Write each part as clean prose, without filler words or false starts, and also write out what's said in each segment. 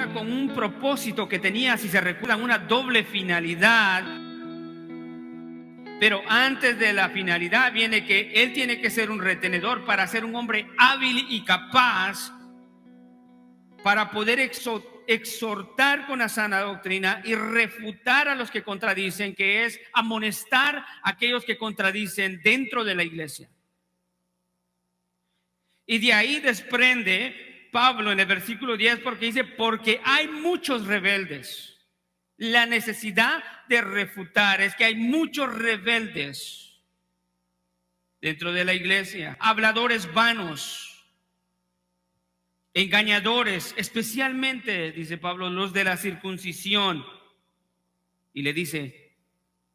iba con un propósito que tenía, si se recuerdan, una doble finalidad. Pero antes de la finalidad viene que él tiene que ser un retenedor para ser un hombre hábil y capaz para poder exhortar con la sana doctrina y refutar a los que contradicen, que es amonestar a aquellos que contradicen dentro de la iglesia. Y de ahí desprende Pablo en el versículo 10, porque dice: porque hay muchos rebeldes. La necesidad de refutar es que hay muchos rebeldes dentro de la iglesia, habladores vanos, engañadores, especialmente, dice Pablo, los de la circuncisión. Y le dice: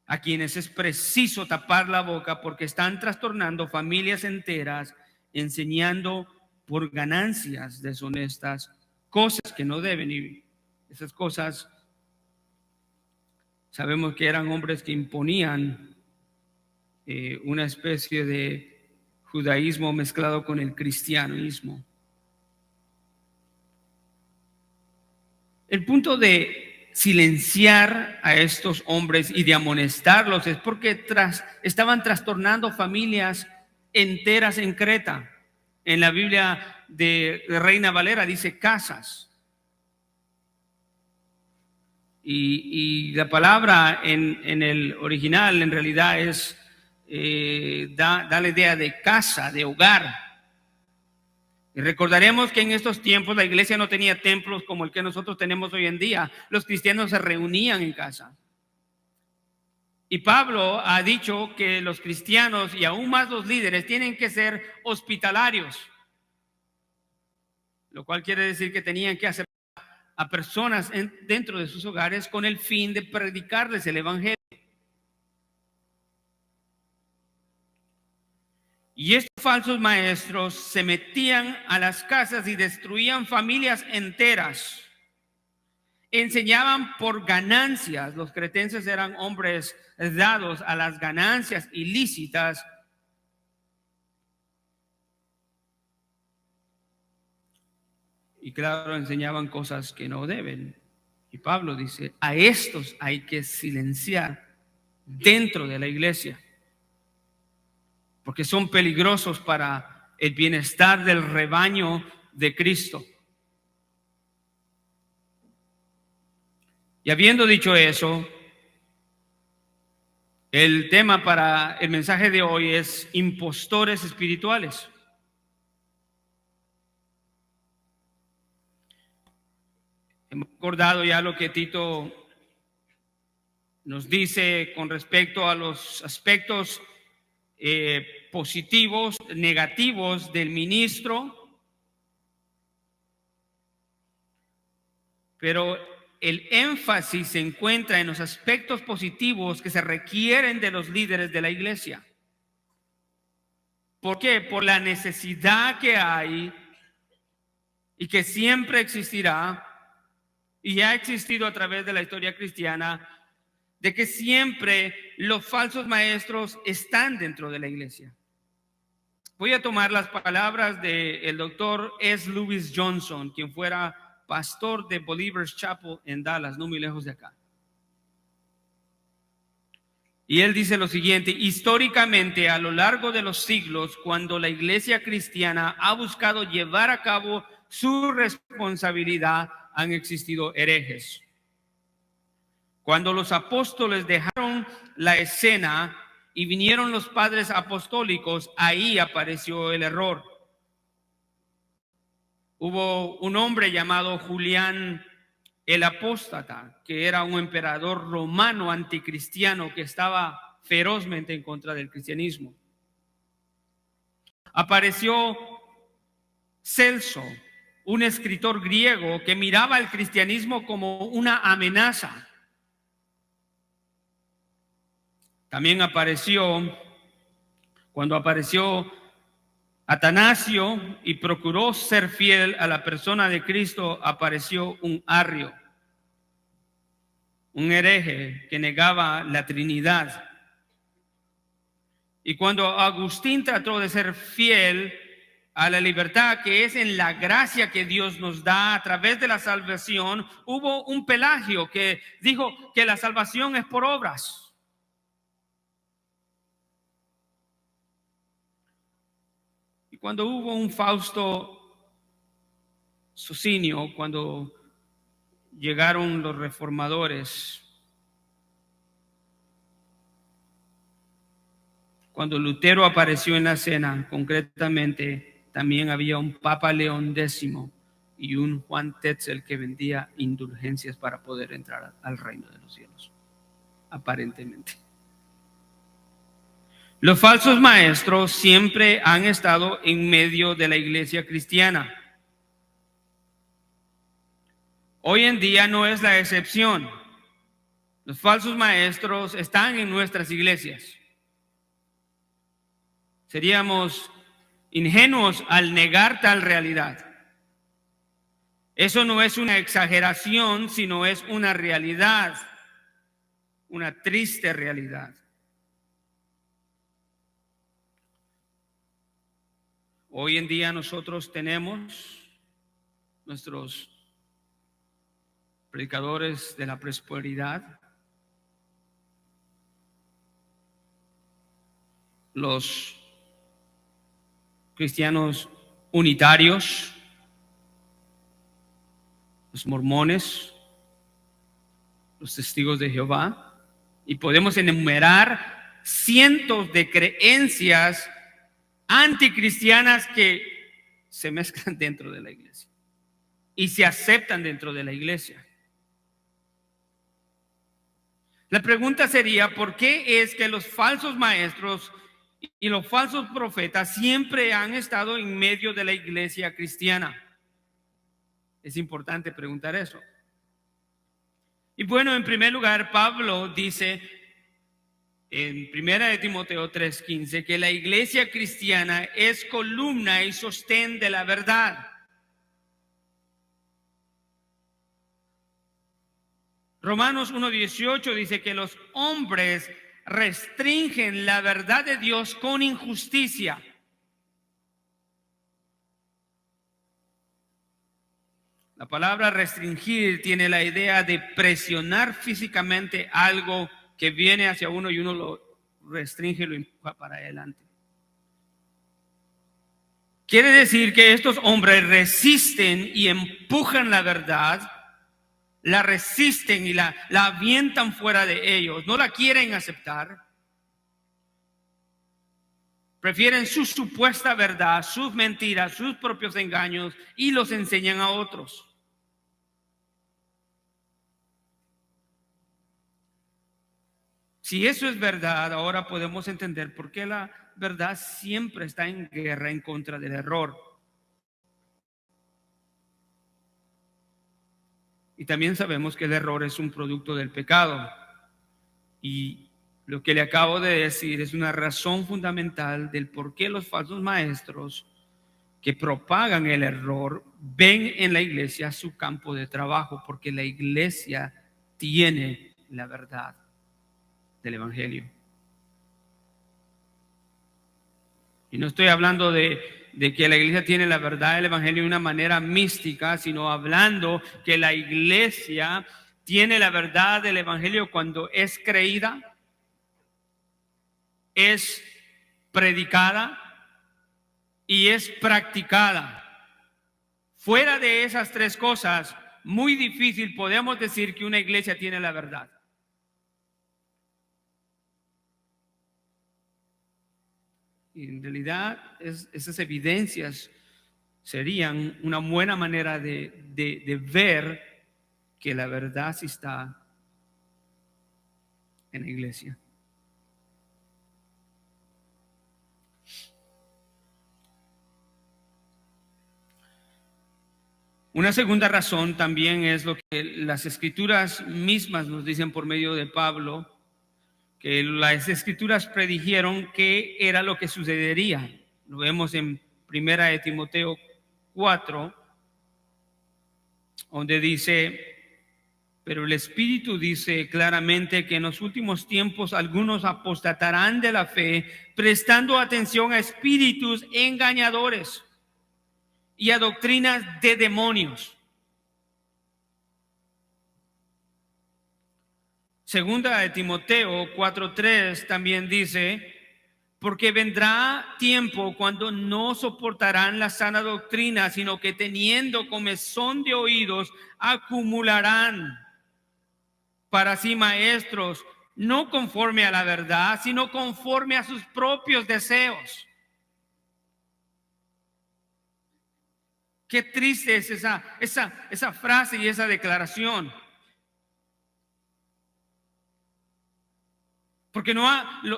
a quienes es preciso tapar la boca, porque están trastornando familias enteras, enseñando por ganancias deshonestas cosas que no deben. Y esas cosas sabemos que eran hombres que imponían una especie de judaísmo mezclado con el cristianismo. El punto de silenciar a estos hombres y de amonestarlos es porque estaban trastornando familias enteras en Creta. En la Biblia de Reina Valera dice casas. Y la palabra en el original en realidad es da la idea de casa, de hogar. Y recordaremos que en estos tiempos la iglesia no tenía templos como el que nosotros tenemos hoy en día. Los cristianos se reunían en casa. Y Pablo ha dicho que los cristianos y aún más los líderes tienen que ser hospitalarios, lo cual quiere decir que tenían que hacer a personas dentro de sus hogares con el fin de predicarles el evangelio. Y estos falsos maestros se metían a las casas y destruían familias enteras. Enseñaban por ganancias. Los cretenses eran hombres dados a las ganancias ilícitas. Y claro, enseñaban cosas que no deben. Y Pablo dice: a estos hay que silenciar dentro de la iglesia, porque son peligrosos para el bienestar del rebaño de Cristo. Y habiendo dicho eso, el tema para el mensaje de hoy es impostores espirituales. Hemos recordado ya lo que Tito nos dice con respecto a los aspectos positivos, negativos del ministro, pero el énfasis se encuentra en los aspectos positivos que se requieren de los líderes de la iglesia. ¿Por qué? Por la necesidad que hay y que siempre existirá y ha existido a través de la historia cristiana, de que siempre los falsos maestros están dentro de la iglesia. Voy a tomar las palabras del doctor S. Lewis Johnson, quien fuera pastor de Believers Chapel en Dallas, no muy lejos de acá. Y él dice lo siguiente: históricamente, a lo largo de los siglos, cuando la iglesia cristiana ha buscado llevar a cabo su responsabilidad, han existido herejes. Cuando los apóstoles dejaron la escena y vinieron los padres apostólicos, ahí apareció el error. Hubo un hombre llamado Julián el Apóstata, que era un emperador romano anticristiano que estaba ferozmente en contra del cristianismo. Apareció Celso, un escritor griego que miraba al cristianismo como una amenaza. También cuando apareció Atanasio y procuró ser fiel a la persona de Cristo, apareció un arrio, un hereje que negaba la Trinidad. Y cuando Agustín trató de ser fiel a la libertad que es en la gracia que Dios nos da a través de la salvación, hubo un Pelagio que dijo que la salvación es por obras. Y cuando hubo un Fausto Socinio, cuando llegaron los reformadores, cuando Lutero apareció en la escena, concretamente, también había un Papa León X y un Juan Tetzel que vendía indulgencias para poder entrar al reino de los cielos, aparentemente. Los falsos maestros siempre han estado en medio de la iglesia cristiana. Hoy en día no es la excepción. Los falsos maestros están en nuestras iglesias. Seríamos ingenuos al negar tal realidad. Eso no es una exageración, sino es una realidad, una triste realidad. Hoy en día nosotros tenemos nuestros predicadores de la prosperidad, los cristianos unitarios, los mormones, los testigos de Jehová, y podemos enumerar cientos de creencias anticristianas que se mezclan dentro de la iglesia y se aceptan dentro de la iglesia. La pregunta sería, ¿por qué es que los falsos maestros y los falsos profetas siempre han estado en medio de la iglesia cristiana? Es importante preguntar eso. Y bueno, en primer lugar, Pablo dice en 1 Timoteo 3:15 que la iglesia cristiana es columna y sostén de la verdad. Romanos 1:18 dice que los hombres restringen la verdad de Dios con injusticia. La palabra restringir tiene la idea de presionar físicamente algo que viene hacia uno y uno lo restringe y lo empuja para adelante. Quiere decir que estos hombres resisten y empujan la verdad, la resisten y la avientan fuera de ellos, no la quieren aceptar. Prefieren su supuesta verdad, sus mentiras, sus propios engaños y los enseñan a otros. Si eso es verdad, ahora podemos entender por qué la verdad siempre está en guerra en contra del error. Y también sabemos que el error es un producto del pecado. Y lo que le acabo de decir es una razón fundamental del por qué los falsos maestros que propagan el error ven en la iglesia su campo de trabajo, porque la iglesia tiene la verdad del evangelio. Y no estoy hablando de que la iglesia tiene la verdad del evangelio de una manera mística, sino hablando que la iglesia tiene la verdad del evangelio cuando es creída, es predicada y es practicada. Fuera de esas tres cosas, muy difícil podemos decir que una iglesia tiene la verdad. Y en realidad esas evidencias serían una buena manera de ver que la verdad sí está en la iglesia. Una segunda razón también es lo que las escrituras mismas nos dicen por medio de Pablo, que las escrituras predijeron qué era lo que sucedería. Lo vemos en 1 Timoteo 4, donde dice: pero el Espíritu dice claramente que en los últimos tiempos algunos apostatarán de la fe, prestando atención a espíritus engañadores y a doctrinas de demonios. Segunda de Timoteo 4:3 también dice: porque vendrá tiempo cuando no soportarán la sana doctrina, sino que teniendo comezón de oídos, acumularán para sí maestros, no conforme a la verdad, sino conforme a sus propios deseos. Qué triste es esa frase y esa declaración. Porque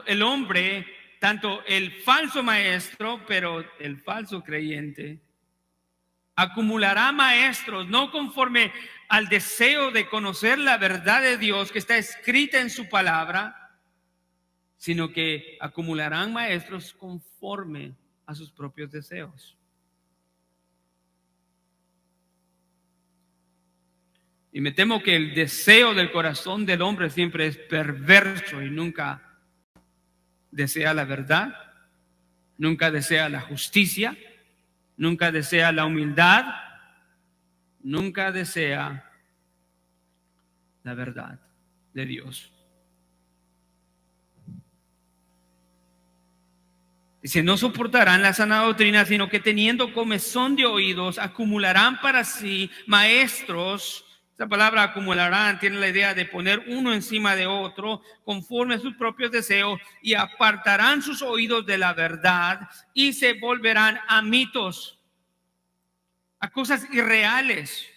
el hombre, tanto el falso maestro, pero el falso creyente, acumulará maestros no conforme al deseo de conocer la verdad de Dios que está escrita en su palabra, sino que acumularán maestros conforme a sus propios deseos. Y me temo que el deseo del corazón del hombre siempre es perverso y nunca desea la verdad, nunca desea la justicia, nunca desea la humildad, nunca desea la verdad de Dios. Dice: no soportarán la sana doctrina, sino que teniendo comezón de oídos, acumularán para sí maestros. Esa palabra acumularán tiene la idea de poner uno encima de otro conforme a sus propios deseos, y apartarán sus oídos de la verdad y se volverán a mitos, a cosas irreales,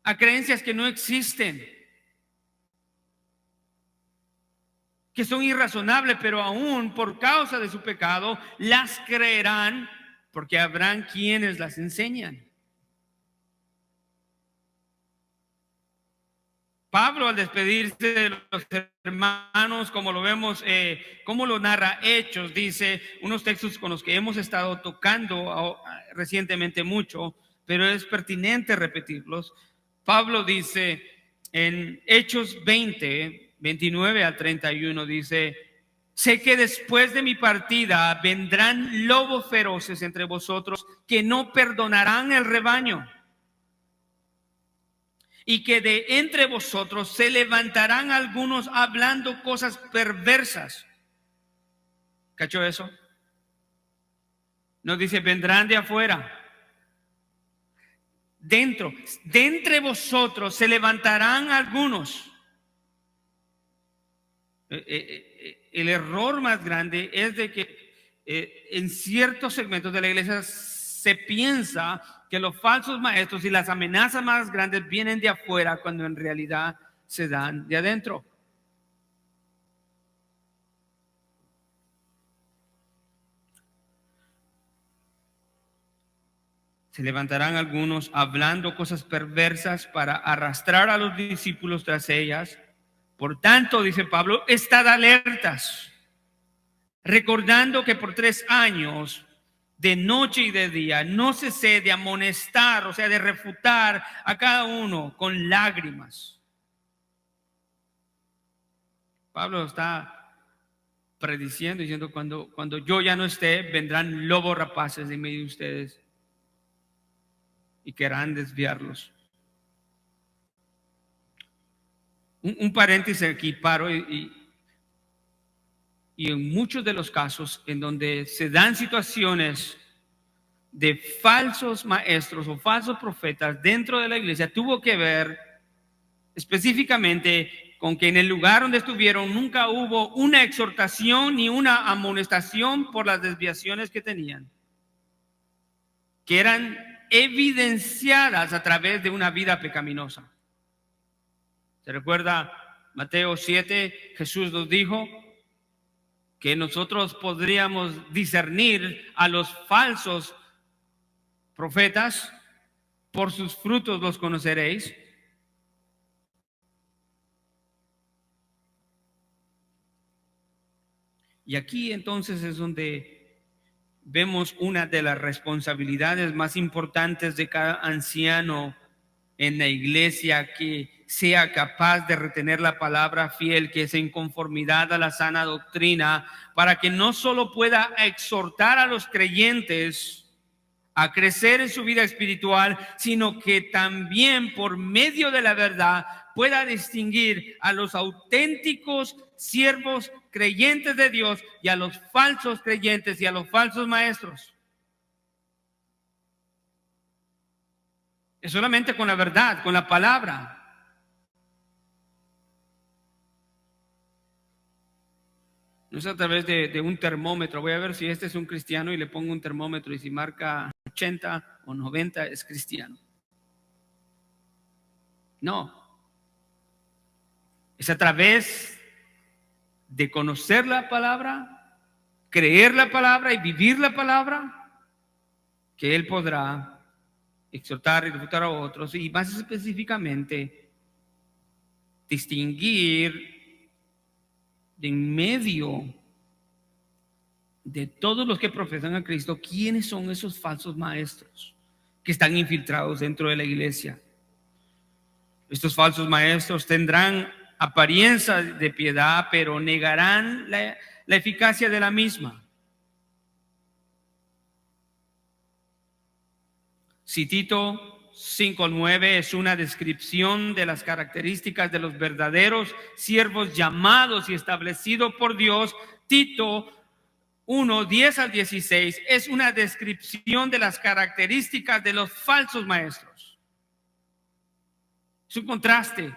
a creencias que no existen, que son irrazonables, pero aún por causa de su pecado las creerán, porque habrán quienes las enseñan. Pablo, al despedirse de los hermanos, como lo vemos, como lo narra Hechos, dice unos textos con los que hemos estado tocando recientemente mucho, pero es pertinente repetirlos. Pablo dice en Hechos 20, 29 al 31, dice: sé que después de mi partida vendrán lobos feroces entre vosotros que no perdonarán el rebaño, y que de entre vosotros se levantarán algunos hablando cosas perversas. ¿Cachó eso? No dice vendrán de afuera. Dentro, de entre vosotros se levantarán algunos. El error más grande es de que en ciertos segmentos de la iglesia se piensa que los falsos maestros y las amenazas más grandes vienen de afuera, cuando en realidad se dan de adentro. Se levantarán algunos hablando cosas perversas para arrastrar a los discípulos tras ellas. Por tanto, dice Pablo, estad alertas, recordando que por 3 años, de noche y de día, no cesé de amonestar, o sea, de refutar a cada uno con lágrimas. Pablo está prediciendo, diciendo: cuando yo ya no esté, vendrán lobos rapaces en medio de ustedes y querrán desviarlos. Un paréntesis aquí, paro, y en muchos de los casos en donde se dan situaciones de falsos maestros o falsos profetas dentro de la iglesia, tuvo que ver específicamente con que en el lugar donde estuvieron nunca hubo una exhortación ni una amonestación por las desviaciones que tenían, que eran evidenciadas a través de una vida pecaminosa. ¿Se recuerda Mateo 7? Jesús nos dijo que nosotros podríamos discernir a los falsos profetas: por sus frutos los conoceréis. Y aquí entonces es donde vemos una de las responsabilidades más importantes de cada anciano en la iglesia, que sea capaz de retener la palabra fiel, que es en conformidad a la sana doctrina, para que no solo pueda exhortar a los creyentes, a crecer en su vida espiritual, sino que también por medio de la verdad pueda distinguir a los auténticos siervos creyentes de Dios y a los falsos creyentes y a los falsos maestros. Es solamente con la verdad, con la palabra. No es a través de un termómetro. Voy a ver si este es un cristiano y le pongo un termómetro y si marca 80 o 90 es cristiano. No. Es a través de conocer la palabra, creer la palabra y vivir la palabra que él podrá exhortar y refutar a otros y más específicamente distinguir de en medio de todos los que profesan a Cristo quiénes son esos falsos maestros que están infiltrados dentro de la iglesia. Estos falsos maestros tendrán apariencia de piedad, pero negarán la eficacia de la misma. Si Tito 5:9 es una descripción de las características de los verdaderos siervos llamados y establecidos por Dios, Tito 1:10 al 16 es una descripción de las características de los falsos maestros. Es un contraste.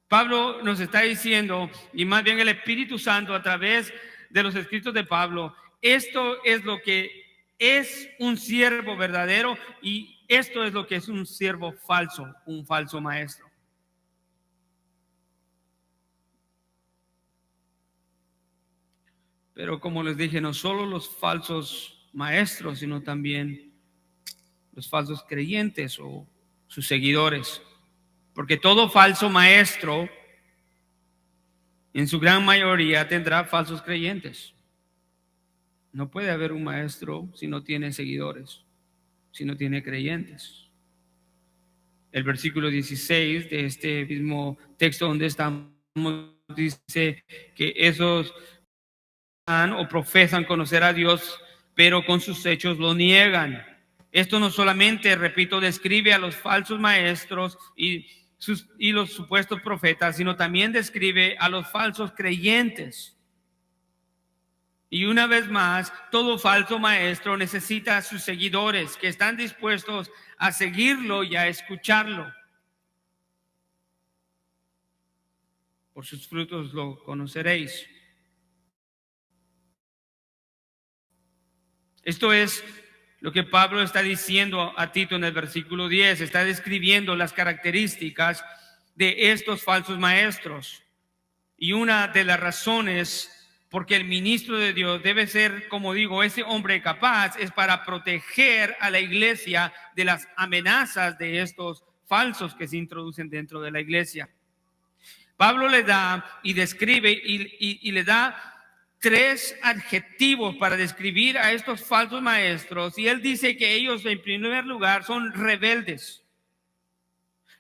Pablo nos está diciendo, y más bien el Espíritu Santo a través de los escritos de Pablo, esto es lo que es un siervo verdadero y esto es lo que es un siervo falso, un falso maestro. Pero como les dije, no solo los falsos maestros, sino también los falsos creyentes o sus seguidores. Porque todo falso maestro, en su gran mayoría, tendrá falsos creyentes. No puede haber un maestro si no tiene seguidores, si no tiene creyentes. El versículo 16 de este mismo texto donde estamos dice que esos o profesan conocer a Dios, pero con sus hechos lo niegan. Esto no solamente, repito, describe a los falsos maestros y los supuestos profetas, sino también describe a los falsos creyentes. Y una vez más, todo falso maestro necesita a sus seguidores que están dispuestos a seguirlo y a escucharlo. Por sus frutos lo conoceréis. Esto es lo que Pablo está diciendo a Tito en el versículo 10. Está describiendo las características de estos falsos maestros. Y una de las razones porque el ministro de Dios debe ser, como digo, ese hombre capaz, es para proteger a la iglesia de las amenazas de estos falsos que se introducen dentro de la iglesia. Pablo le da y describe y le da 3 adjetivos para describir a estos falsos maestros, y él dice que ellos en primer lugar son rebeldes.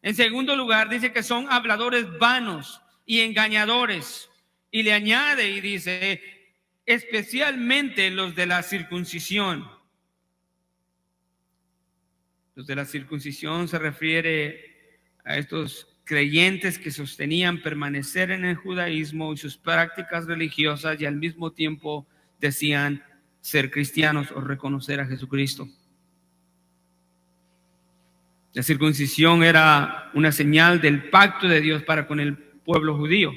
En segundo lugar dice que son habladores vanos y engañadores, y le añade y dice especialmente los de la circuncisión. Los de la circuncisión se refiere a estos creyentes que sostenían permanecer en el judaísmo y sus prácticas religiosas y al mismo tiempo decían ser cristianos o reconocer a Jesucristo. La circuncisión era una señal del pacto de Dios para con el pueblo judío.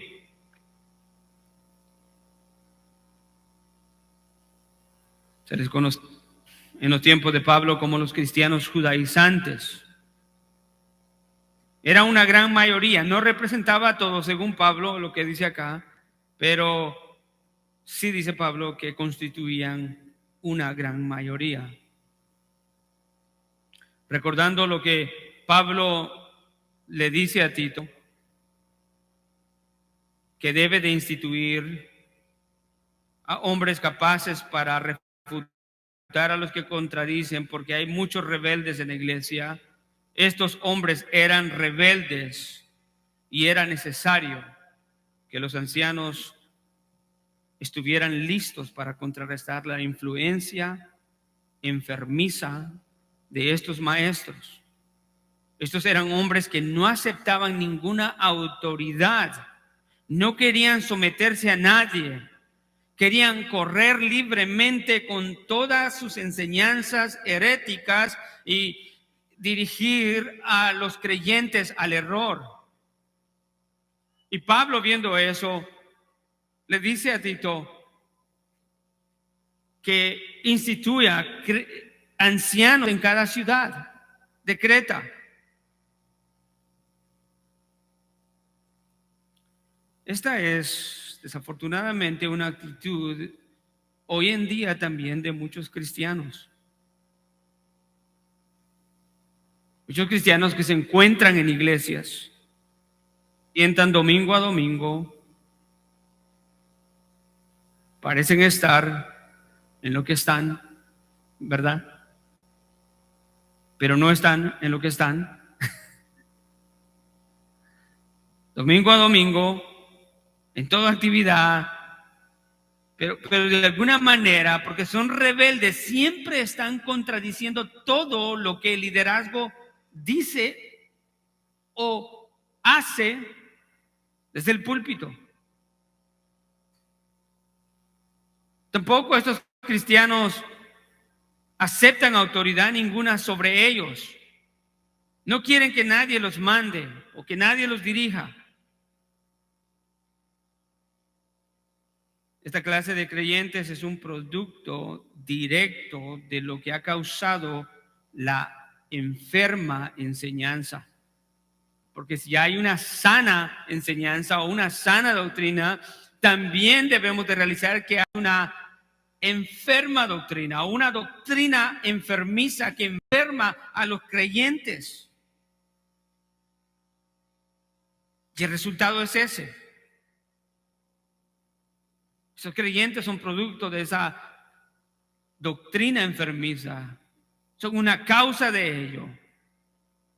Se les conoce en los tiempos de Pablo como los cristianos judaizantes. Era una gran mayoría, no representaba a todos según Pablo, lo que dice acá, pero sí dice Pablo que constituían una gran mayoría. Recordando lo que Pablo le dice a Tito, que debe de instituir a hombres capaces para refutar a los que contradicen, porque hay muchos rebeldes en la iglesia. Estos hombres eran rebeldes y era necesario que los ancianos estuvieran listos para contrarrestar la influencia enfermiza de estos maestros. Estos eran hombres que no aceptaban ninguna autoridad, no querían someterse a nadie, querían correr libremente con todas sus enseñanzas heréticas y dirigir a los creyentes al error. Y Pablo, viendo eso, le dice a Tito que instituya ancianos en cada ciudad de Creta. Esta es desafortunadamente una actitud hoy en día también de muchos cristianos. Muchos cristianos que se encuentran en iglesias, sientan domingo a domingo, parecen estar en lo que están, ¿verdad? Pero no están en lo que están. Domingo a domingo, en toda actividad, pero de alguna manera, porque son rebeldes, siempre están contradiciendo todo lo que el liderazgo dice o hace desde el púlpito. Tampoco estos cristianos aceptan autoridad ninguna sobre ellos. No quieren que nadie los mande o que nadie los dirija. Esta clase de creyentes es un producto directo de lo que ha causado la enferma enseñanza. Porque si hay una sana enseñanza o una sana doctrina, también debemos de realizar que hay una enferma doctrina, una doctrina enfermiza que enferma a los creyentes. Y el resultado es ese. Esos creyentes son producto de esa doctrina enfermiza, son una causa de ello.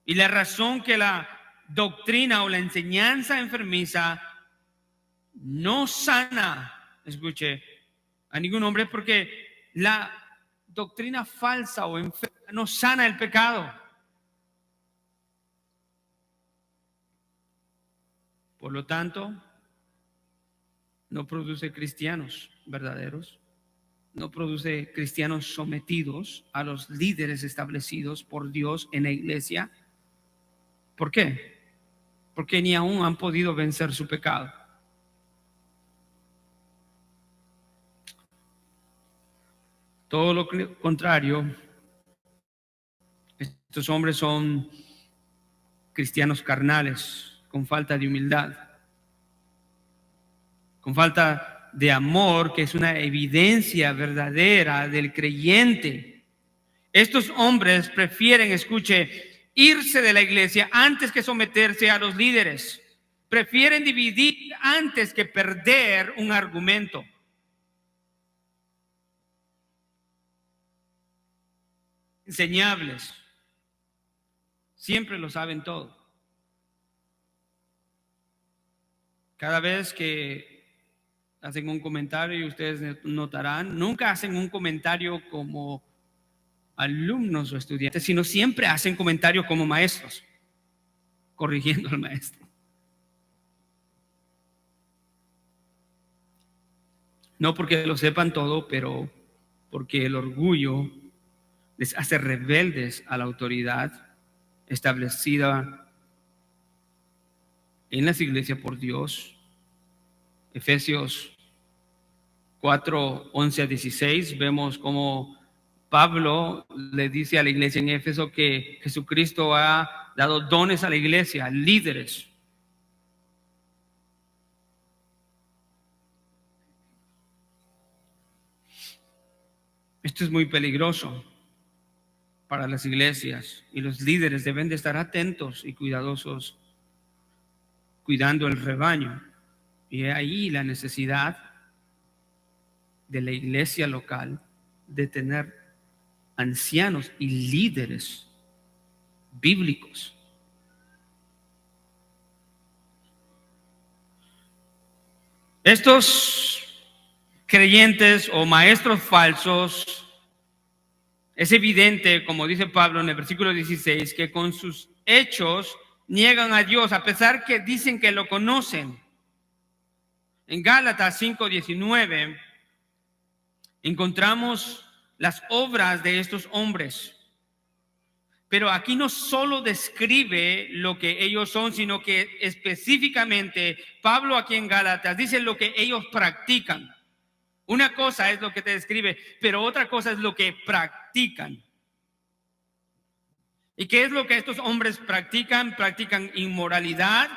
Y la razón que la doctrina o la enseñanza enfermiza no sana, escuche, a ningún hombre es porque la doctrina falsa o enferma no sana el pecado. Por lo tanto, no produce cristianos verdaderos, no produce cristianos sometidos a los líderes establecidos por Dios en la iglesia. ¿Por qué? Porque ni aún han podido vencer su pecado. Todo lo contrario, estos hombres son cristianos carnales, con falta de humildad, con falta de amor, que es una evidencia verdadera del creyente. Estos hombres prefieren, escuche, irse de la iglesia antes que someterse a los líderes. Prefieren dividir antes que perder un argumento. Enseñables. Siempre lo saben todo. Cada vez que hacen un comentario, y ustedes notarán, nunca hacen un comentario como alumnos o estudiantes, sino siempre hacen comentarios como maestros, corrigiendo al maestro. No porque lo sepan todo, pero porque el orgullo les hace rebeldes a la autoridad establecida en las iglesias por Dios. Efesios 4, 11 a 16, vemos cómo Pablo le dice a la iglesia en Éfeso que Jesucristo ha dado dones a la iglesia, líderes. Esto es muy peligroso para las iglesias, y los líderes deben de estar atentos y cuidadosos, cuidando el rebaño. Y ahí la necesidad de la iglesia local de tener ancianos y líderes bíblicos. Estos creyentes o maestros falsos Es evidente, como dice Pablo en el versículo 16, que con sus hechos niegan a Dios, a pesar que dicen que lo conocen. En Gálatas 5:19 encontramos las obras de estos hombres. Pero aquí no solo describe lo que ellos son, sino que específicamente Pablo aquí en Gálatas dice lo que ellos practican. Una cosa es lo que te describe, pero otra cosa es lo que practican. ¿Y qué es lo que estos hombres practican? Practican inmoralidad,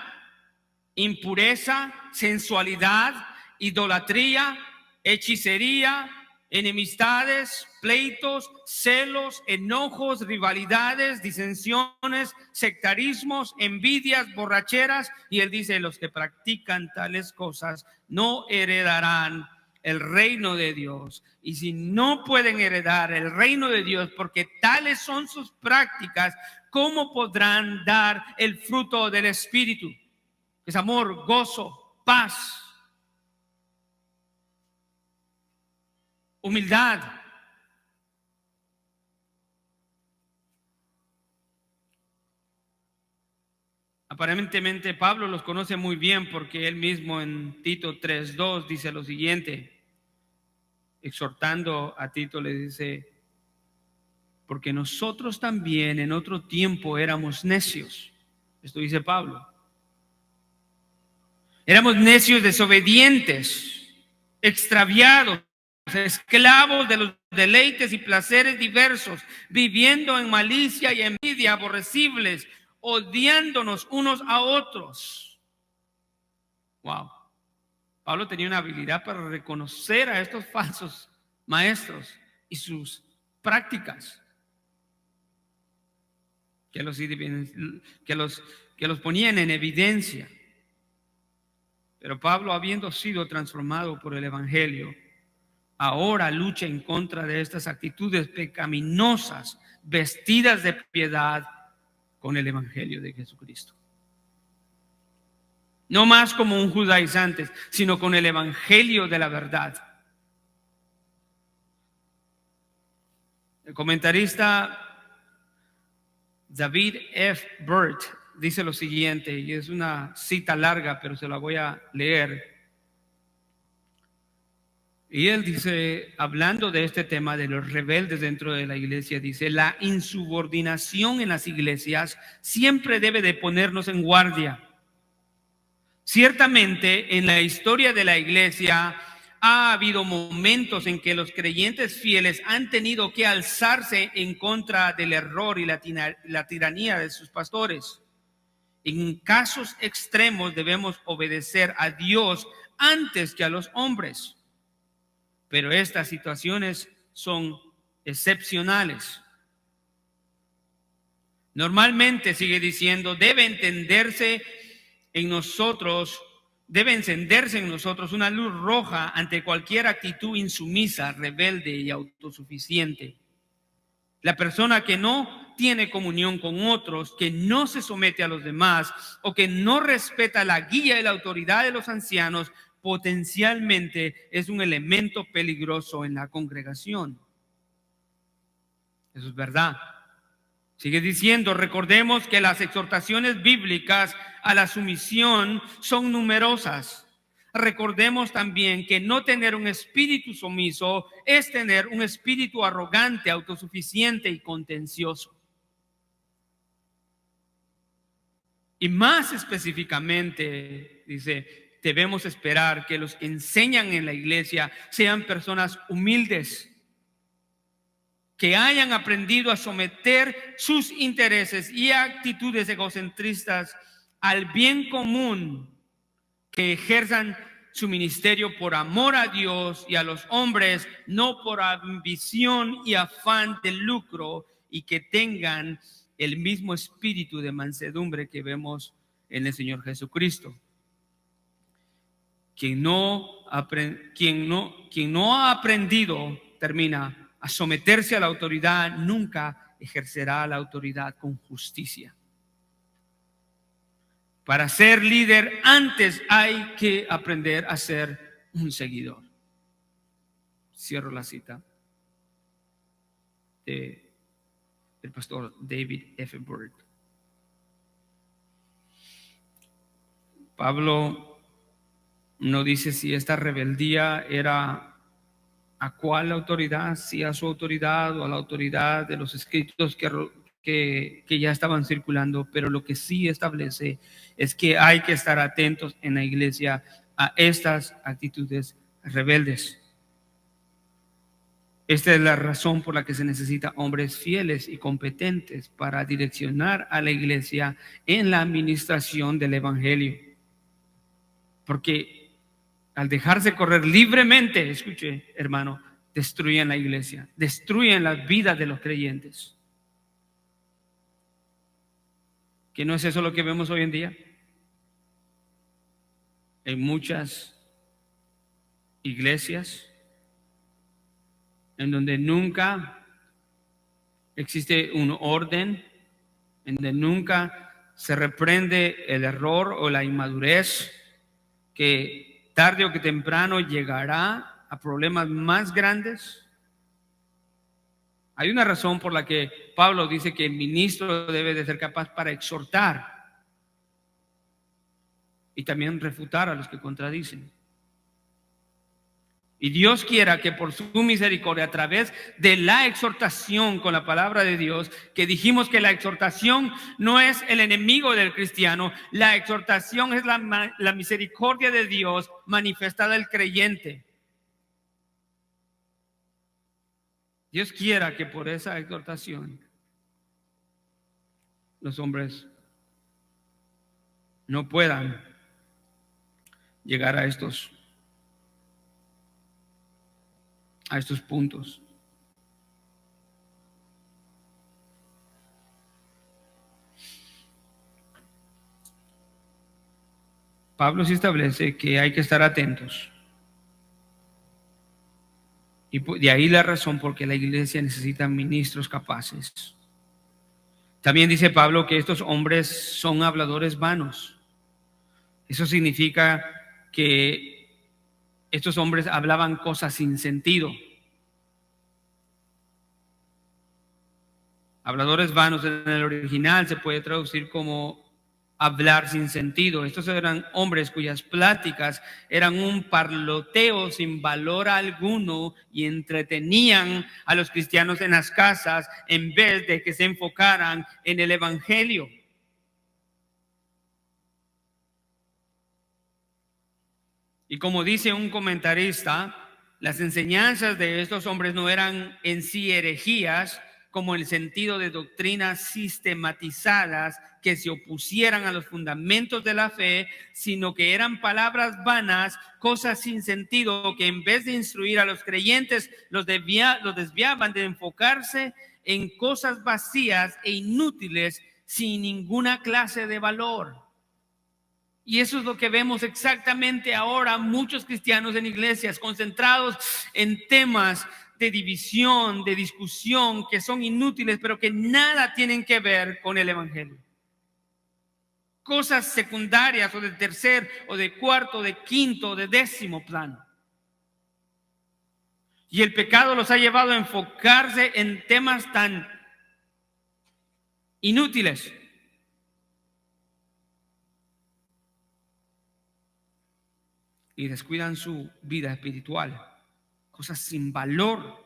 impureza, sensualidad, idolatría, hechicería, enemistades, pleitos, celos, enojos, rivalidades, disensiones, sectarismos, envidias, borracheras. Y él dice, los que practican tales cosas no heredarán el reino de Dios. Y si no pueden heredar el reino de Dios porque tales son sus prácticas, ¿cómo podrán dar el fruto del Espíritu? Es amor, gozo, paz, humildad. Aparentemente Pablo los conoce muy bien porque él mismo en Tito 3:2 dice lo siguiente, exhortando a Tito le dice, porque nosotros también en otro tiempo éramos necios. Esto dice Pablo. Éramos necios, desobedientes, extraviados, esclavos de los deleites y placeres diversos, viviendo en malicia y envidia, aborrecibles, odiándonos unos a otros. Wow. Pablo tenía una habilidad para reconocer a estos falsos maestros y sus prácticas que los ponían en evidencia. Pero Pablo, habiendo sido transformado por el Evangelio, ahora lucha en contra de estas actitudes pecaminosas, vestidas de piedad con el Evangelio de Jesucristo. No más como un judaizante, sino con el Evangelio de la verdad. El comentarista David F. Burt dice lo siguiente, y es una cita larga, pero se la voy a leer. Y él dice, hablando de este tema de los rebeldes dentro de la iglesia, dice, la insubordinación en las iglesias siempre debe de ponernos en guardia. Ciertamente, en la historia de la iglesia ha habido momentos en que los creyentes fieles han tenido que alzarse en contra del error y la tiranía de sus pastores. En casos extremos debemos obedecer a Dios antes que a los hombres. Pero estas situaciones son excepcionales. Normalmente, sigue diciendo, debe encenderse en nosotros una luz roja ante cualquier actitud insumisa, rebelde y autosuficiente. La persona que no tiene comunión con otros, que no se somete a los demás o que no respeta la guía y la autoridad de los ancianos, potencialmente es un elemento peligroso en la congregación. Eso es verdad. Sigue diciendo, recordemos que las exhortaciones bíblicas a la sumisión son numerosas. Recordemos también que no tener un espíritu sumiso es tener un espíritu arrogante, autosuficiente y contencioso. Y más específicamente, dice, debemos esperar que los que enseñan en la iglesia sean personas humildes, que hayan aprendido a someter sus intereses y actitudes egocentristas al bien común, que ejerzan su ministerio por amor a Dios y a los hombres, no por ambición y afán de lucro, y que tengan el mismo espíritu de mansedumbre que vemos en el Señor Jesucristo. Quien no ha aprendido, termina, a someterse a la autoridad, nunca ejercerá la autoridad con justicia. Para ser líder, antes hay que aprender a ser un seguidor. Cierro la cita. del pastor David F. Byrd. Pablo no dice si esta rebeldía era a cuál autoridad, si a su autoridad o a la autoridad de los escritos que ya estaban circulando, pero lo que sí establece es que hay que estar atentos en la iglesia a estas actitudes rebeldes. Esta es la razón por la que se necesita hombres fieles y competentes para direccionar a la iglesia en la administración del evangelio. Porque al dejarse correr libremente, escuche, hermano, destruyen la iglesia, destruyen las vidas de los creyentes. ¿Que no es eso lo que vemos hoy en día? En muchas iglesias en donde nunca existe un orden, en donde nunca se reprende el error o la inmadurez, que tarde o que temprano llegará a problemas más grandes. Hay una razón por la que Pablo dice que el ministro debe de ser capaz para exhortar y también refutar a los que contradicen. Y Dios quiera que por su misericordia, a través de la exhortación con la palabra de Dios, que dijimos que la exhortación no es el enemigo del cristiano, la exhortación es la misericordia de Dios manifestada al creyente. Dios quiera que por esa exhortación los hombres no puedan llegar a estos puntos. Pablo sí establece que hay que estar atentos. Y de ahí la razón por que la iglesia necesita ministros capaces. También dice Pablo que estos hombres son habladores vanos. Eso significa que estos hombres hablaban cosas sin sentido. Habladores vanos en el original se puede traducir como hablar sin sentido. Estos eran hombres cuyas pláticas eran un parloteo sin valor alguno y entretenían a los cristianos en las casas en vez de que se enfocaran en el evangelio. Y como dice un comentarista, las enseñanzas de estos hombres no eran en sí herejías, como el sentido de doctrinas sistematizadas que se opusieran a los fundamentos de la fe, sino que eran palabras vanas, cosas sin sentido, que en vez de instruir a los creyentes, los desviaban de enfocarse en cosas vacías e inútiles sin ninguna clase de valor. Y eso es lo que vemos exactamente ahora, muchos cristianos en iglesias concentrados en temas de división, de discusión, que son inútiles, pero que nada tienen que ver con el evangelio. Cosas secundarias o de tercer o de cuarto, de quinto, de décimo plano. Y el pecado los ha llevado a enfocarse en temas tan inútiles. Y descuidan su vida espiritual. Cosas sin valor.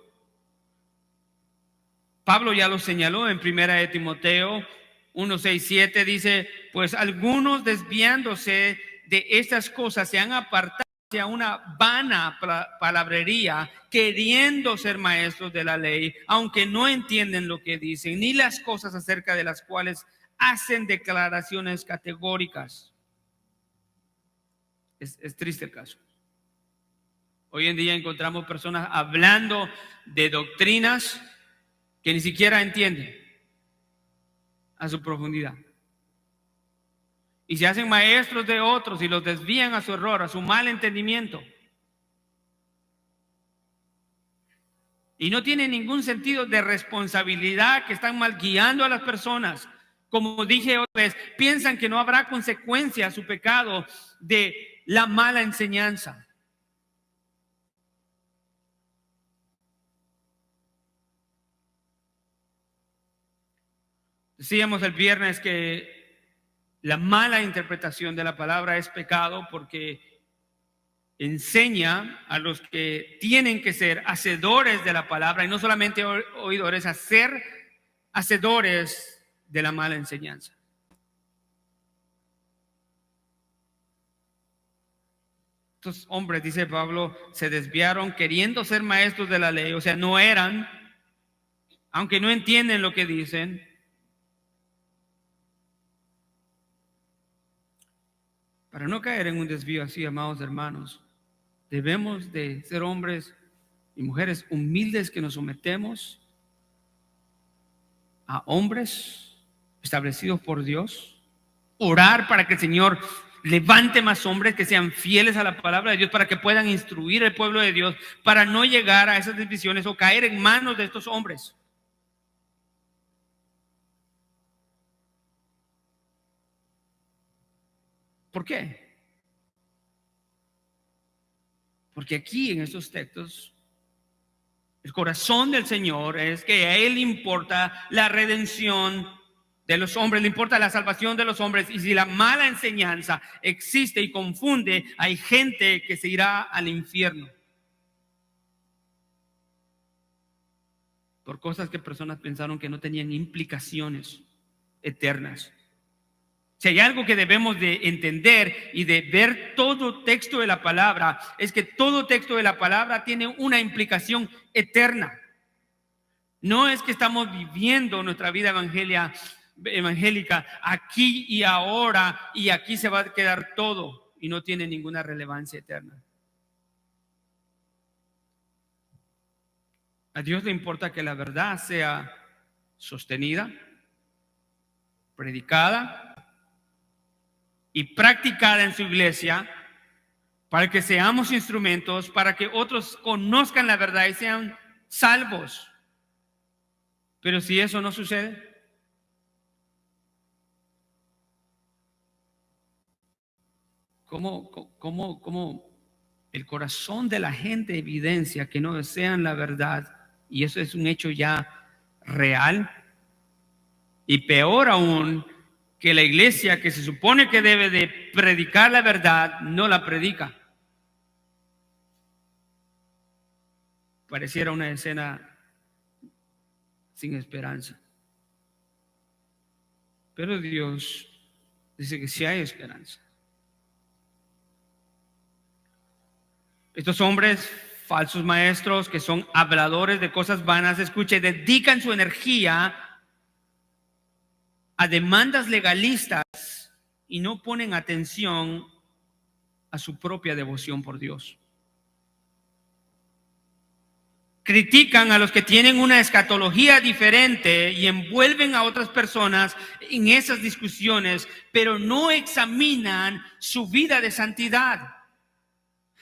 Pablo ya lo señaló en 1 de Timoteo 1:6-7, dice: pues algunos desviándose de estas cosas se han apartado hacia una vana palabrería, queriendo ser maestros de la ley, aunque no entienden lo que dicen, ni las cosas acerca de las cuales hacen declaraciones categóricas. Es triste el caso. Hoy en día encontramos personas hablando de doctrinas que ni siquiera entienden a su profundidad. Y se hacen maestros de otros y los desvían a su error, a su mal entendimiento. Y no tiene ningún sentido de responsabilidad, que están mal guiando a las personas. Como dije otra vez, piensan que no habrá consecuencia a su pecado de la mala enseñanza. Decíamos el viernes que la mala interpretación de la palabra es pecado porque enseña a los que tienen que ser hacedores de la palabra y no solamente oidores, a ser hacedores de la mala enseñanza. Estos hombres, dice Pablo, se desviaron queriendo ser maestros de la ley, o sea, no eran, aunque no entienden lo que dicen. Para no caer en un desvío así, amados hermanos, debemos de ser hombres y mujeres humildes que nos sometemos a hombres establecidos por Dios, orar para que el Señor levante más hombres que sean fieles a la palabra de Dios para que puedan instruir al pueblo de Dios, para no llegar a esas divisiones o caer en manos de estos hombres. ¿Por qué? Porque aquí en estos textos el corazón del Señor es que a Él importa la redención de los hombres, le importa la salvación de los hombres. Y si la mala enseñanza existe y confunde, hay gente que se irá al infierno por cosas que personas pensaron que no tenían implicaciones eternas. Si hay algo que debemos de entender y de ver todo texto de la palabra, es que todo texto de la palabra tiene una implicación eterna. No es que estamos viviendo nuestra vida evangélica aquí y ahora y aquí se va a quedar todo y no tiene ninguna relevancia eterna. A Dios le importa que la verdad sea sostenida, predicada y practicada en su iglesia para que seamos instrumentos, para que otros conozcan la verdad y sean salvos. Pero si eso no sucede, ¿cómo el corazón de la gente evidencia que no desean la verdad? Y eso es un hecho ya real. Y peor aún, que la iglesia que se supone que debe de predicar la verdad, no la predica. Pareciera una escena sin esperanza. Pero Dios dice que sí hay esperanza. Estos hombres, falsos maestros, que son habladores de cosas vanas, escuche, dedican su energía a demandas legalistas y no ponen atención a su propia devoción por Dios. Critican a los que tienen una escatología diferente y envuelven a otras personas en esas discusiones, pero no examinan su vida de santidad.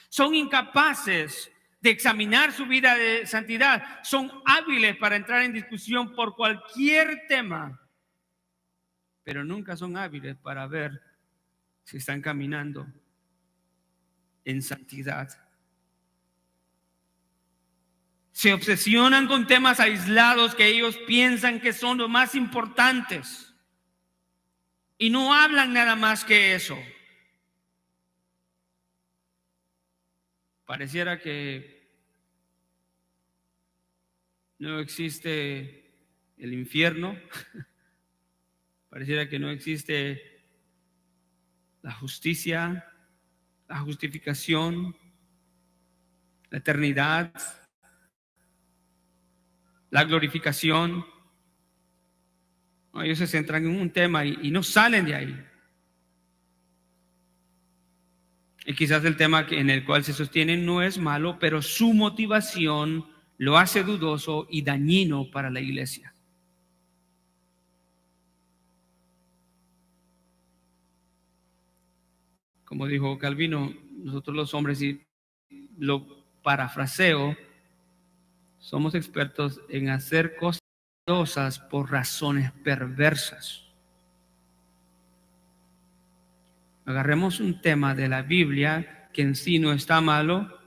Son incapaces de examinar su vida de santidad. Son hábiles para entrar en discusión por cualquier tema, pero nunca son hábiles para ver si están caminando en santidad. Se obsesionan con temas aislados que ellos piensan que son los más importantes y no hablan nada más que eso. Pareciera que no existe el infierno. Pareciera que no existe la justicia, la justificación, la eternidad, la glorificación. Ellos se centran en un tema y no salen de ahí. Y quizás el tema en el cual se sostienen no es malo, pero su motivación lo hace dudoso y dañino para la iglesia. Como dijo Calvino, nosotros los hombres, y lo parafraseo, somos expertos en hacer cosas por razones perversas. Agarremos un tema de la Biblia que en sí no está malo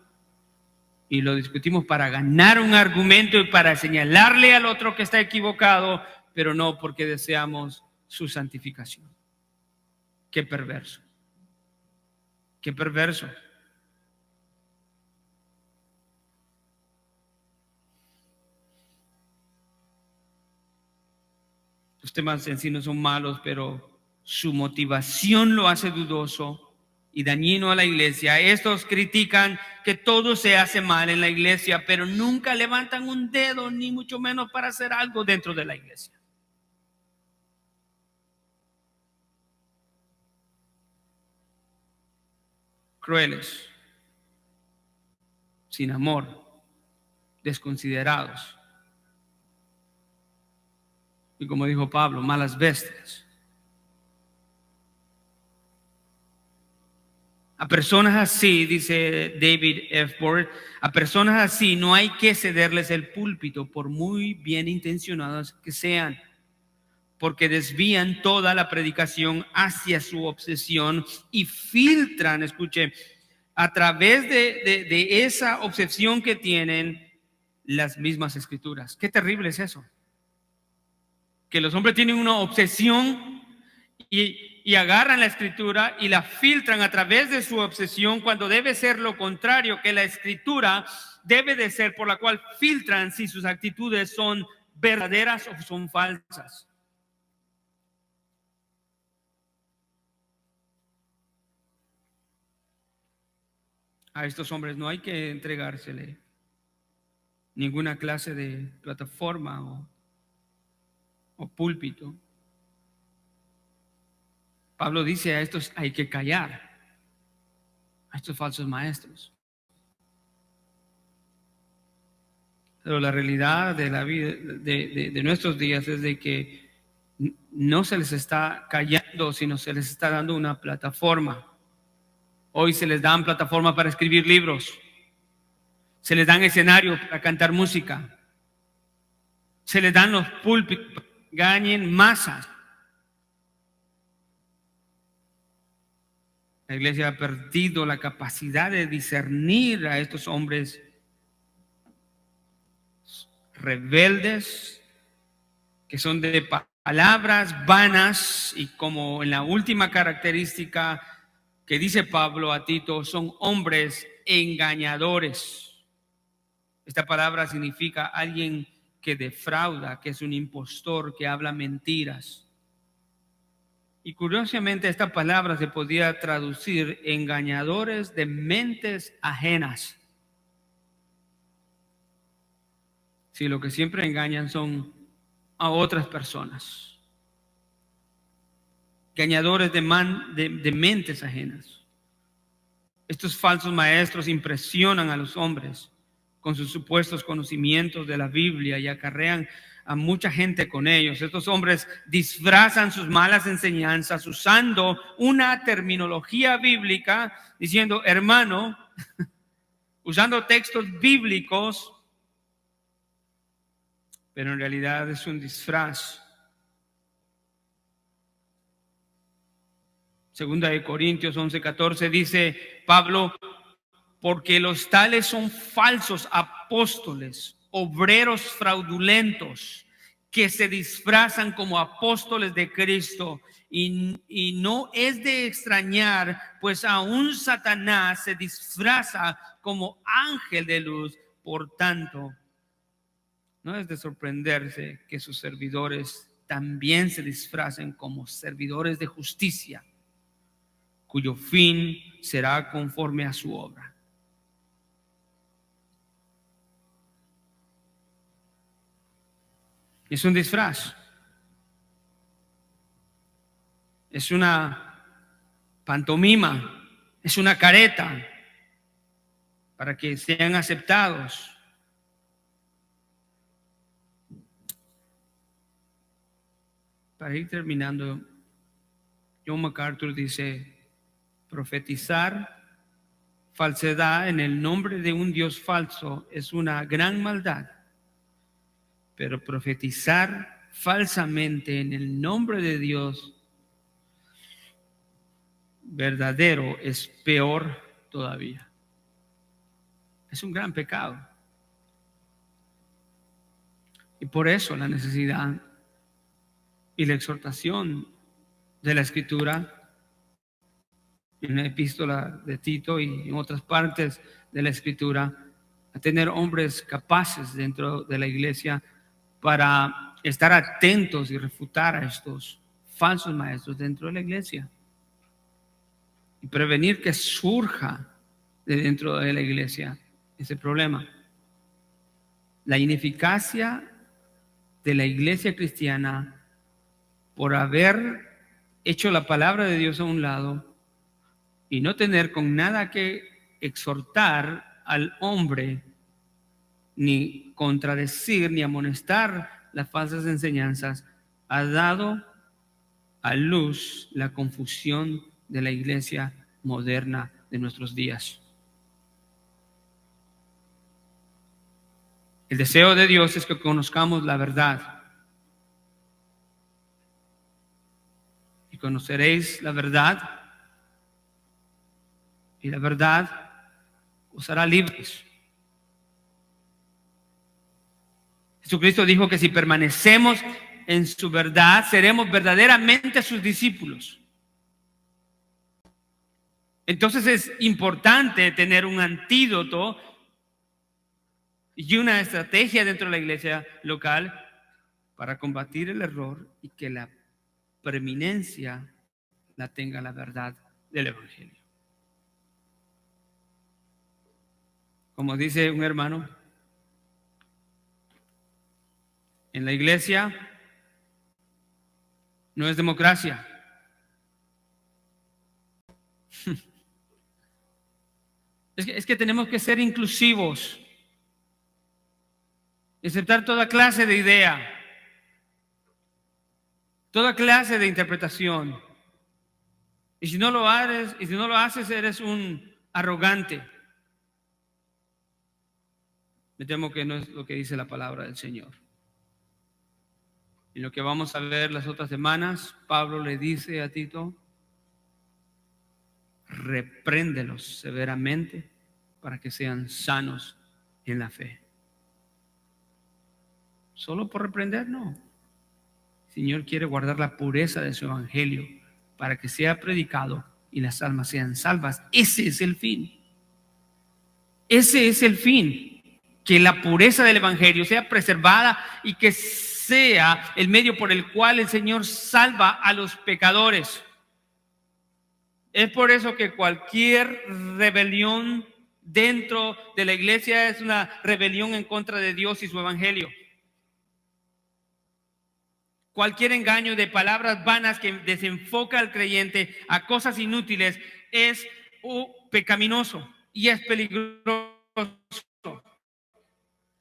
y lo discutimos para ganar un argumento y para señalarle al otro que está equivocado, pero no porque deseamos su santificación. Qué perverso. Qué perverso. Los temas en sí no son malos, pero su motivación lo hace dudoso y dañino a la iglesia. Estos critican que todo se hace mal en la iglesia, pero nunca levantan un dedo, ni mucho menos para hacer algo dentro de la iglesia. Crueles, sin amor, desconsiderados. Y como dijo Pablo, malas bestias. A personas así, dice David F. Ford, a personas así no hay que cederles el púlpito por muy bien intencionados que sean, porque desvían toda la predicación hacia su obsesión y filtran, escuche, a través de esa obsesión que tienen las mismas escrituras. Qué terrible es eso. Que los hombres tienen una obsesión y agarran la escritura y la filtran a través de su obsesión, cuando debe ser lo contrario, que la escritura debe de ser por la cual filtran si sus actitudes son verdaderas o son falsas. A estos hombres no hay que entregársele ninguna clase de plataforma o púlpito. Pablo dice: a estos hay que callar, a estos falsos maestros. Pero la realidad de la vida de nuestros días es de que no se les está callando, sino se les está dando una plataforma. Hoy se les dan plataforma para escribir libros, se les dan escenario para cantar música, se les dan los púlpitos para que engañen masas. La iglesia ha perdido la capacidad de discernir a estos hombres rebeldes, que son de palabras vanas, y como en la última característica que dice Pablo a Tito, son hombres engañadores. Esta palabra significa alguien que defrauda, que es un impostor, que habla mentiras. Y curiosamente esta palabra se podía traducir engañadores de mentes ajenas. Si lo que siempre engañan son a otras personas. Engañadores de mentes ajenas. Estos falsos maestros impresionan a los hombres con sus supuestos conocimientos de la Biblia y acarrean a mucha gente con ellos. Estos hombres disfrazan sus malas enseñanzas usando una terminología bíblica, diciendo hermano, usando textos bíblicos, pero en realidad es un disfraz. Segunda de Corintios 11:14 dice Pablo: porque los tales son falsos apóstoles, obreros fraudulentos, que se disfrazan como apóstoles de Cristo. Y no es de extrañar, pues aún Satanás se disfraza como ángel de luz. Por tanto, no es de sorprenderse que sus servidores también se disfracen como servidores de justicia, cuyo fin será conforme a su obra. Es un disfraz, es una pantomima, es una careta para que sean aceptados. Para ir terminando, John MacArthur dice: profetizar falsedad en el nombre de un Dios falso es una gran maldad, pero profetizar falsamente en el nombre de Dios verdadero es peor todavía. Es un gran pecado. Y por eso la necesidad y la exhortación de la Escritura en la epístola de Tito y en otras partes de la Escritura, a tener hombres capaces dentro de la iglesia para estar atentos y refutar a estos falsos maestros dentro de la iglesia y prevenir que surja de dentro de la iglesia ese problema. La ineficacia de la iglesia cristiana por haber hecho la palabra de Dios a un lado y no tener con nada que exhortar al hombre, ni contradecir, ni amonestar las falsas enseñanzas, ha dado a luz la confusión de la iglesia moderna de nuestros días. El deseo de Dios es que conozcamos la verdad. Y conoceréis la verdad, y la verdad os hará libres. Jesucristo dijo que si permanecemos en su verdad, seremos verdaderamente sus discípulos. Entonces es importante tener un antídoto y una estrategia dentro de la iglesia local para combatir el error y que la preeminencia la tenga la verdad del Evangelio. Como dice un hermano, en la iglesia no es democracia. Es que tenemos que ser inclusivos, aceptar toda clase de idea, toda clase de interpretación. Y si no lo haces, eres un arrogante. Me temo que no es lo que dice la palabra del Señor. Y lo que vamos a ver las otras semanas, Pablo le dice a Tito: repréndelos severamente para que sean sanos en la fe. Solo por reprender, no. El Señor quiere guardar la pureza de su evangelio para que sea predicado y las almas sean salvas. Ese es el fin. Ese es el fin. Que la pureza del evangelio sea preservada y que sea el medio por el cual el Señor salva a los pecadores. Es por eso que cualquier rebelión dentro de la iglesia es una rebelión en contra de Dios y su evangelio. Cualquier engaño de palabras vanas que desenfoca al creyente a cosas inútiles es pecaminoso y es peligroso.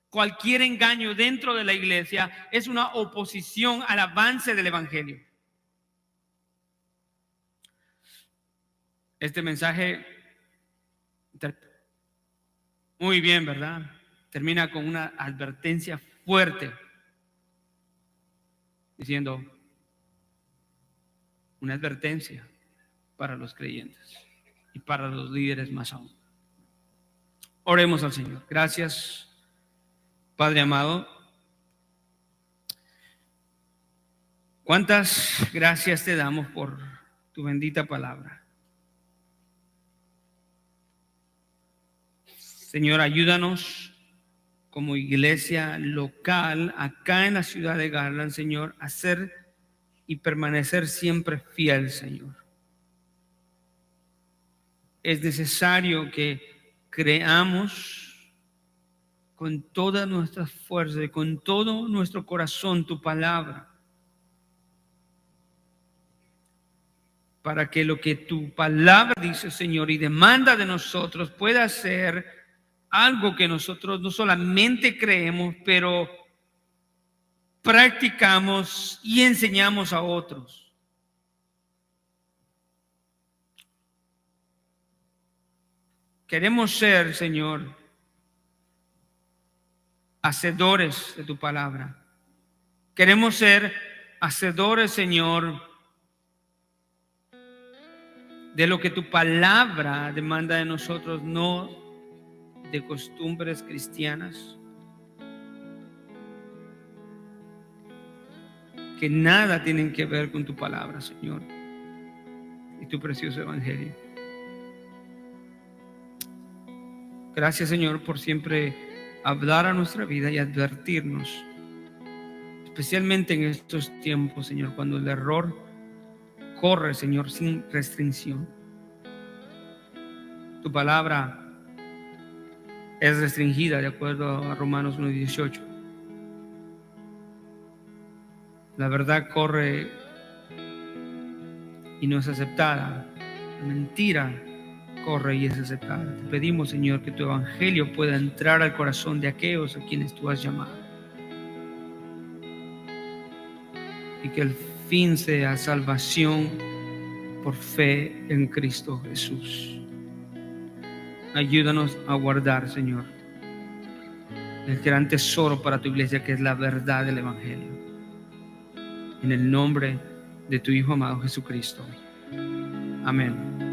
Cualquier engaño dentro de la iglesia es una oposición al avance del evangelio. Este mensaje, muy bien, ¿verdad? Termina con una advertencia fuerte, diciendo, una advertencia para los creyentes y para los líderes más aún. Oremos al Señor. Gracias, Padre amado. Cuántas gracias te damos por tu bendita palabra. Señor, ayúdanos como iglesia local acá en la ciudad de Garland, Señor, a ser y permanecer siempre fiel, Señor. Es necesario que creamos con todas nuestras fuerzas y con todo nuestro corazón tu palabra, para que lo que tu palabra dice, Señor, y demanda de nosotros pueda ser algo que nosotros no solamente creemos, pero practicamos y enseñamos a otros. Queremos ser, Señor, hacedores de tu palabra. Queremos ser hacedores, Señor, de lo que tu palabra demanda de nosotros, no de costumbres cristianas. que nada tienen que ver con tu palabra, Señor, y tu precioso evangelio. Gracias, Señor, por siempre hablar a nuestra vida y advertirnos, especialmente en estos tiempos, Señor, cuando el error corre, Señor, sin restricción. Tu palabra es restringida de acuerdo a Romanos 1:18. La verdad corre y no es aceptada. La mentira corre y es aceptada. Te pedimos, Señor, que tu evangelio pueda entrar al corazón de aquellos a quienes tú has llamado, y que el fin sea salvación por fe en Cristo Jesús. Ayúdanos a guardar, Señor, el gran tesoro para tu iglesia, que es la verdad del evangelio. En el nombre de tu Hijo amado Jesucristo. Amén.